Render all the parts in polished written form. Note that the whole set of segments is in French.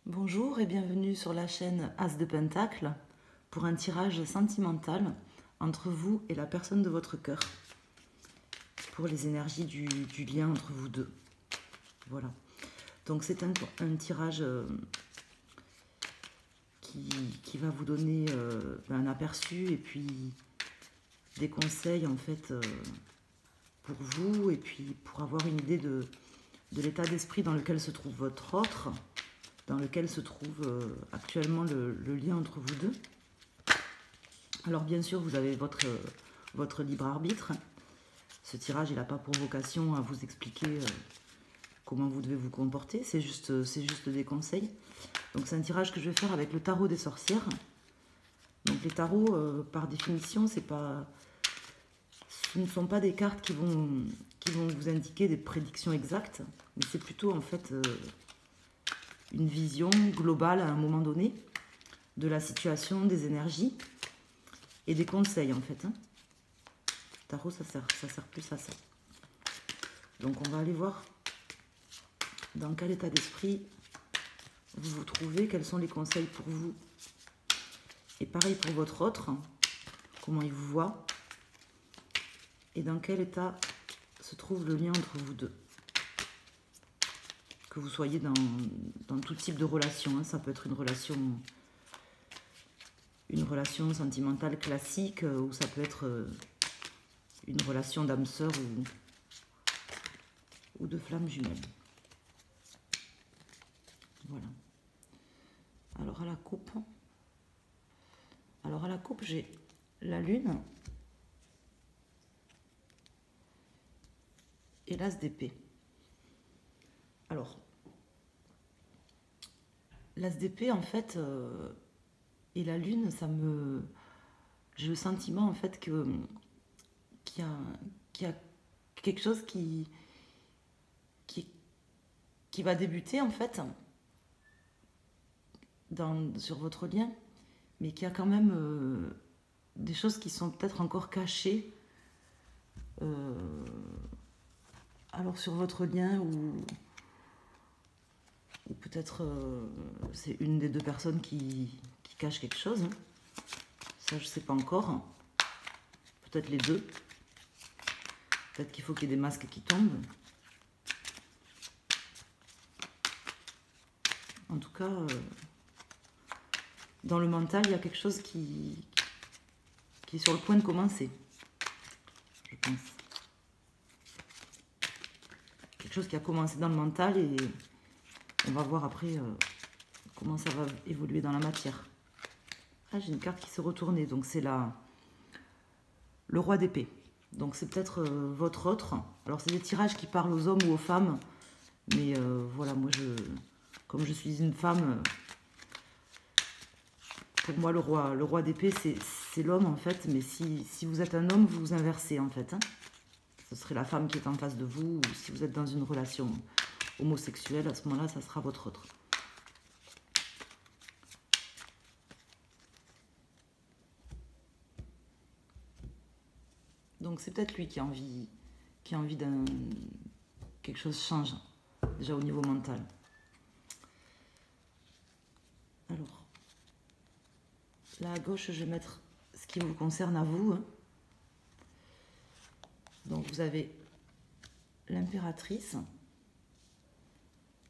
Bonjour et bienvenue sur la chaîne As de Pentacle pour un tirage sentimental entre vous et la personne de votre cœur pour les énergies du lien entre vous deux. Voilà. Donc c'est un tirage qui va vous donner un aperçu et puis des conseils en fait pour vous et puis pour avoir une idée de l'état d'esprit dans lequel se trouve votre autre, dans lequel se trouve actuellement le lien entre vous deux. Alors bien sûr, vous avez votre libre arbitre. Ce tirage, il n'a pas pour vocation à vous expliquer comment vous devez vous comporter, c'est juste des conseils. Donc c'est un tirage que je vais faire avec le tarot des sorcières. Donc les tarots, par définition, ce ne sont pas des cartes qui vont vous indiquer des prédictions exactes, mais c'est plutôt en fait une vision globale à un moment donné de la situation, des énergies et des conseils en fait. Tarot, ça sert plus à ça. Donc on va aller voir dans quel état d'esprit vous vous trouvez, quels sont les conseils pour vous. Et pareil pour votre autre, comment il vous voit et dans quel état se trouve le lien entre vous deux. Que vous soyez dans tout type de relation, ça peut être une relation sentimentale classique ou ça peut être une relation d'âme sœur ou de flamme jumelle. Voilà. Alors à la coupe, j'ai la lune et l'as d'épée. Alors, l'as d'épée, en fait, et la lune, j'ai le sentiment, en fait, qu'il y a quelque chose qui va débuter, en fait, sur votre lien, mais qui a quand même des choses qui sont peut-être encore cachées. Alors sur votre lien ou peut-être c'est une des deux personnes qui cache quelque chose. Ça, je ne sais pas encore. Peut-être les deux. Peut-être qu'il faut qu'il y ait des masques qui tombent. En tout cas, dans le mental, il y a quelque chose qui est sur le point de commencer, je pense. Quelque chose qui a commencé dans le mental et on va voir après comment ça va évoluer dans la matière. Ah, j'ai une carte qui s'est retournée, donc c'est le roi d'épée. Donc c'est peut-être votre autre. Alors c'est des tirages qui parlent aux hommes ou aux femmes, mais voilà, moi comme je suis une femme, pour moi le roi d'épée c'est l'homme en fait, mais si vous êtes un homme, vous vous inversez en fait. Ce serait la femme qui est en face de vous, ou si vous êtes dans une relation homosexuelle, à ce moment-là, ça sera votre autre. Donc c'est peut-être lui qui a envie quelque chose change, déjà au niveau mental. Alors, là à gauche, je vais mettre ce qui vous concerne à vous. Donc vous avez l'impératrice,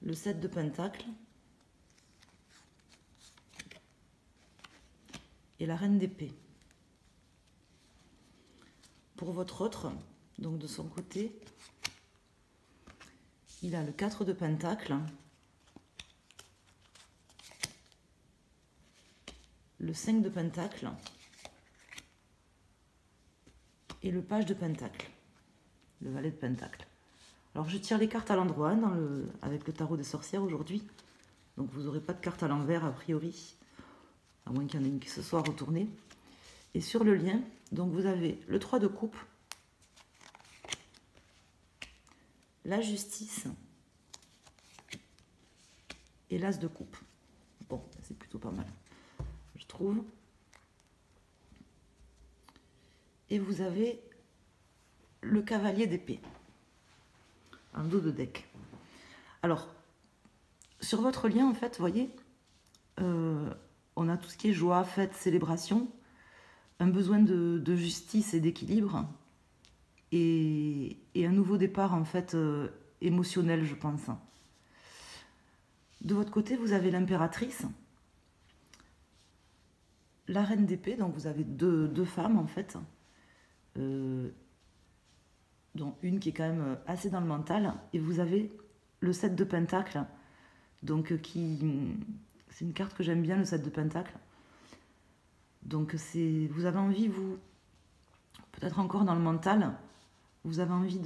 le 7 de Pentacle et la reine d'épée. Pour votre autre, donc de son côté, il a le 4 de Pentacle, le 5 de Pentacle et le page de Pentacle, le valet de Pentacle. Alors je tire les cartes à l'endroit avec le tarot des sorcières aujourd'hui. Donc vous n'aurez pas de carte à l'envers a priori, à moins qu'il y en ait une qui se soit retournée. Et sur le lien, donc vous avez le 3 de coupe, la justice et l'as de coupe. Bon, c'est plutôt pas mal, je trouve. Et vous avez le cavalier d'épée en dos de deck. Alors, sur votre lien, en fait, vous voyez, on a tout ce qui est joie, fête, célébration, un besoin de justice et d'équilibre, et un nouveau départ, en fait, émotionnel, je pense. De votre côté, vous avez l'impératrice, la reine d'épée, donc vous avez deux femmes, en fait, dont une qui est quand même assez dans le mental, et vous avez le 7 de Pentacles, donc c'est une carte que j'aime bien, le 7 de Pentacles. Donc vous avez envie, vous, peut-être encore dans le mental, vous avez envie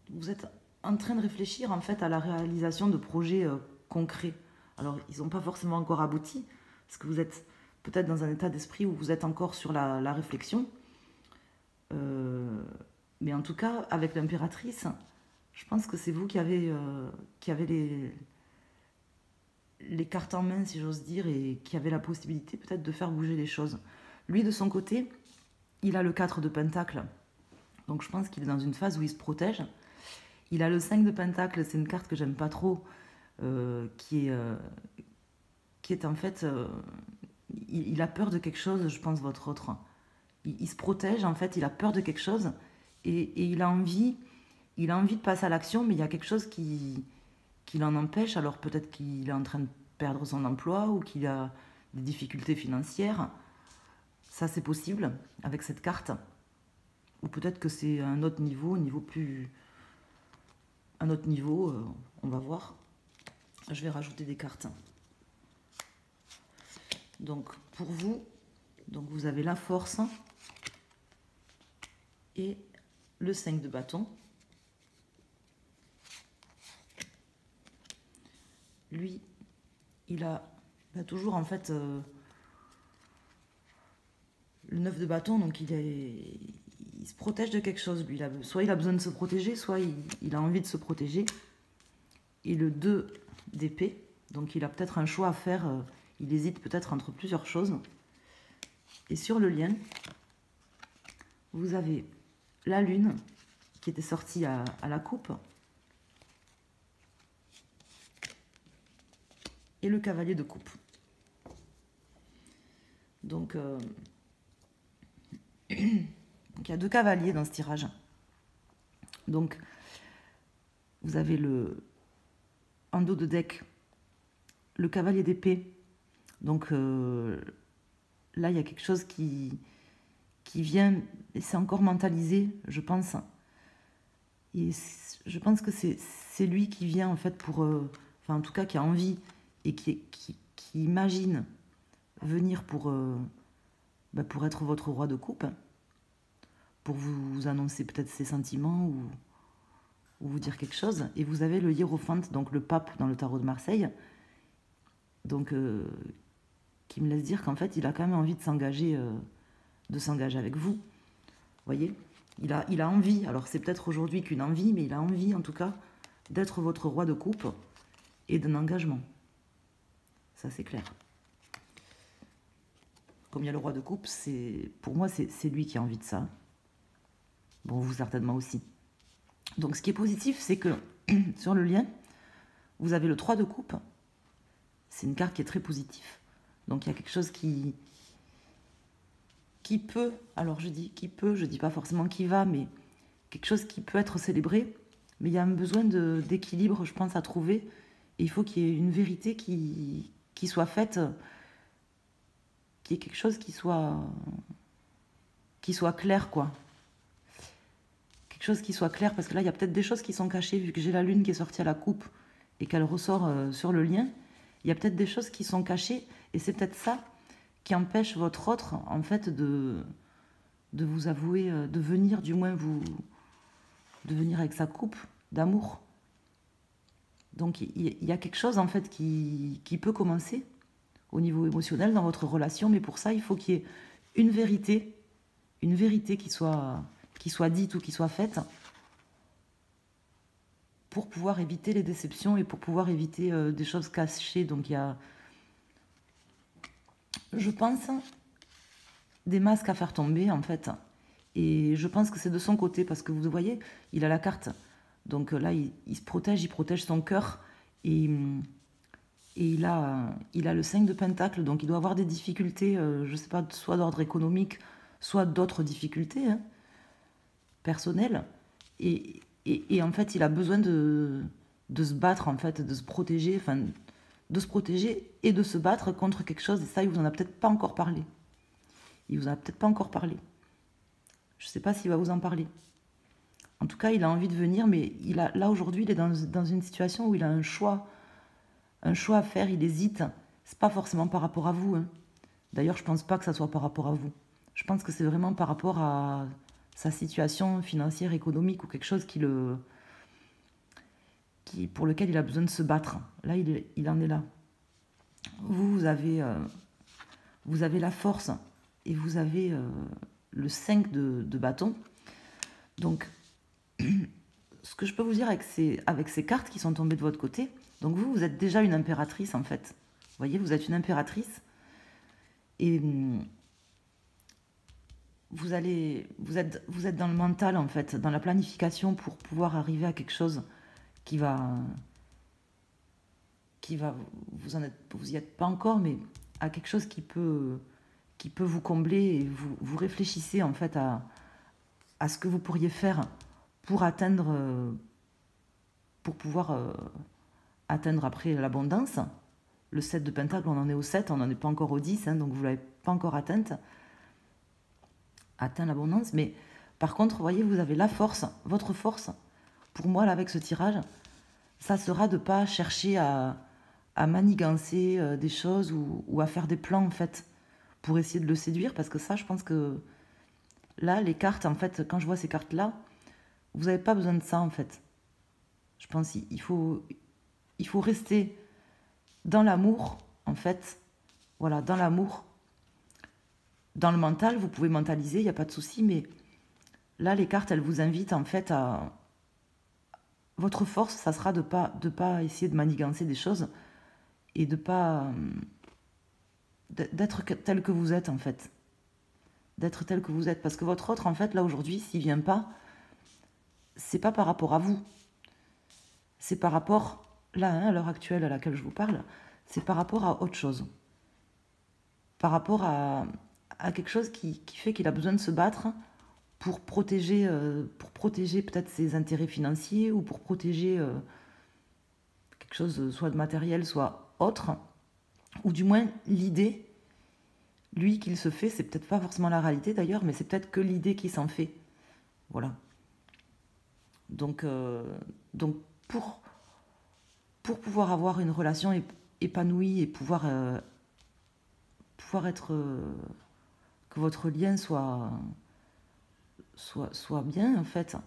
vous êtes en train de réfléchir en fait à la réalisation de projets concrets. Alors ils n'ont pas forcément encore abouti, parce que vous êtes peut-être dans un état d'esprit où vous êtes encore sur la réflexion. Mais en tout cas, avec l'impératrice, je pense que c'est vous qui avez les cartes en main, si j'ose dire, et qui avez la possibilité peut-être de faire bouger les choses. Lui, de son côté, il a le 4 de Pentacle, donc je pense qu'il est dans une phase où il se protège. Il a le 5 de Pentacle, c'est une carte que j'aime pas trop, qui est en fait... il a peur de quelque chose, je pense, votre autre. Il se protège, en fait, il a peur de quelque chose, et il a envie de passer à l'action, mais il y a quelque chose qui l'en empêche. Alors peut-être qu'il est en train de perdre son emploi, ou qu'il a des difficultés financières. Ça, c'est possible avec cette carte. Ou peut-être que c'est un autre niveau, un autre niveau, on va voir. Je vais rajouter des cartes. Donc, pour vous, donc vous avez la force et le 5 de bâton. Lui, il a toujours en fait le 9 de bâton, donc il se protège de quelque chose. Lui, soit il a besoin de se protéger, soit il a envie de se protéger. Et le 2 d'épée, donc il a peut-être un choix à faire, il hésite peut-être entre plusieurs choses. Et sur le lien, vous avez la lune qui était sortie à la coupe, et le cavalier de coupe. Donc, il y a 2 cavaliers dans ce tirage. Donc, vous avez en dos de deck le cavalier d'épée. Donc, là, il y a quelque chose qui vient, et c'est encore mentalisé, je pense. Et je pense que c'est lui qui vient, en fait, enfin, en tout cas, qui a envie et qui imagine venir pour être votre roi de coupe, pour vous annoncer peut-être ses sentiments ou vous dire quelque chose. Et vous avez le hiérophante, donc le pape dans le tarot de Marseille, donc qui me laisse dire qu'en fait il a quand même envie de s'engager avec vous. Vous voyez, il a envie, alors c'est peut-être aujourd'hui qu'une envie, mais il a envie en tout cas d'être votre roi de coupe et d'un engagement. Ça, c'est clair. Comme il y a le roi de coupe, pour moi, c'est lui qui a envie de ça. Bon, vous certainement aussi. Donc, ce qui est positif, c'est que sur le lien, vous avez le 3 de coupe. C'est une carte qui est très positive. Donc, il y a quelque chose qui peut, alors je dis pas forcément qui va, mais quelque chose qui peut être célébré. Mais il y a un besoin d'équilibre, je pense, à trouver. Et il faut qu'il y ait une vérité qui soit faite, qu'il y ait quelque chose qui soit clair, quoi. Quelque chose qui soit clair, parce que là, il y a peut-être des choses qui sont cachées, vu que j'ai la lune qui est sortie à la coupe et qu'elle ressort sur le lien. Il y a peut-être des choses qui sont cachées, et c'est peut-être ça qui empêche votre autre, en fait, de vous avouer, de venir, du moins, de venir avec sa coupe d'amour. Donc, il y a quelque chose, en fait, qui peut commencer au niveau émotionnel dans votre relation, mais pour ça, il faut qu'il y ait une vérité qui soit dite ou qui soit faite, pour pouvoir éviter les déceptions et pour pouvoir éviter des choses cachées. Donc, il y a, je pense, des masques à faire tomber, en fait. Et je pense que c'est de son côté, parce que vous voyez, il a la carte. Donc là, il se protège, il protège son cœur. Et, il a le 5 de Pentacle, donc il doit avoir des difficultés, je ne sais pas, soit d'ordre économique, soit d'autres difficultés, hein, personnelles. Et en fait, il a besoin de se battre, en fait, de se protéger, enfin, de se protéger et de se battre contre quelque chose. Et ça, il vous en a peut-être pas encore parlé. Il vous en a peut-être pas encore parlé. Je ne sais pas s'il va vous en parler. En tout cas, il a envie de venir, mais là, aujourd'hui, il est dans une situation où il a un choix à faire, il hésite. C'est pas forcément par rapport à vous, hein. D'ailleurs, je pense pas que ça soit par rapport à vous. Je pense que c'est vraiment par rapport à sa situation financière, économique ou quelque chose pour lequel il a besoin de se battre. Là, il en est là. Vous avez la force et vous avez le 5 de bâton. Donc, ce que je peux vous dire avec ces cartes qui sont tombées de votre côté, donc vous êtes déjà une impératrice en fait. Vous voyez, vous êtes une impératrice et vous êtes dans le mental en fait, dans la planification pour pouvoir arriver à quelque chose qui va vous y êtes pas encore, mais à quelque chose qui peut vous combler, et vous réfléchissez en fait à ce que vous pourriez faire pour pouvoir atteindre après l'abondance. Le 7 de Pentacle, on en est au 7, on n'en est pas encore au 10, hein, donc vous ne l'avez pas encore atteint l'abondance. Mais par contre, vous voyez, vous avez la force, votre force. Pour moi, là, avec ce tirage, ça sera de ne pas chercher à manigancer des choses ou à faire des plans, en fait, pour essayer de le séduire. Parce que ça, je pense que là, les cartes, en fait, quand je vois ces cartes-là, vous n'avez pas besoin de ça, en fait. Je pense qu'il faut rester dans l'amour, en fait. Voilà, dans l'amour. Dans le mental, vous pouvez mentaliser, il n'y a pas de souci, mais là, les cartes, elles vous invitent, en fait, à... Votre force, ça sera de pas essayer de manigancer des choses et de pas... d'être tel que vous êtes, en fait. D'être tel que vous êtes. Parce que votre autre, en fait, là, aujourd'hui, s'il vient pas, c'est pas par rapport à vous. C'est par rapport, là, hein, à l'heure actuelle à laquelle je vous parle, c'est par rapport à autre chose. Par rapport à quelque chose qui fait qu'il a besoin de se battre pour protéger peut-être ses intérêts financiers ou pour protéger quelque chose soit de matériel, soit autre. Ou du moins l'idée, lui, qu'il se fait, c'est peut-être pas forcément la réalité d'ailleurs, mais c'est peut-être que l'idée qui s'en fait. Voilà. Donc pour pouvoir avoir une relation épanouie et pouvoir être... que votre lien soit bien, en fait,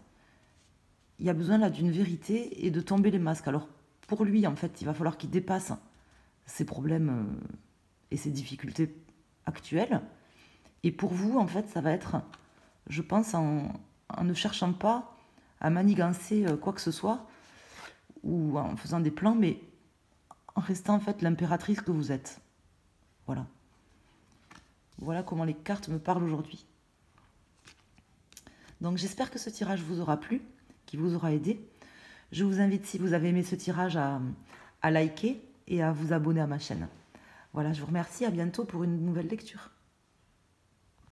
il y a besoin là d'une vérité et de tomber les masques. Alors, pour lui, en fait, il va falloir qu'il dépasse ses problèmes et ses difficultés actuelles. Et pour vous, en fait, ça va être, je pense, en ne cherchant pas à manigancer quoi que ce soit ou en faisant des plans, mais en restant, en fait, l'impératrice que vous êtes. Voilà. Voilà comment les cartes me parlent aujourd'hui. Donc j'espère que ce tirage vous aura plu, qu'il vous aura aidé. Je vous invite, si vous avez aimé ce tirage, à liker et à vous abonner à ma chaîne. Voilà, je vous remercie, à bientôt pour une nouvelle lecture.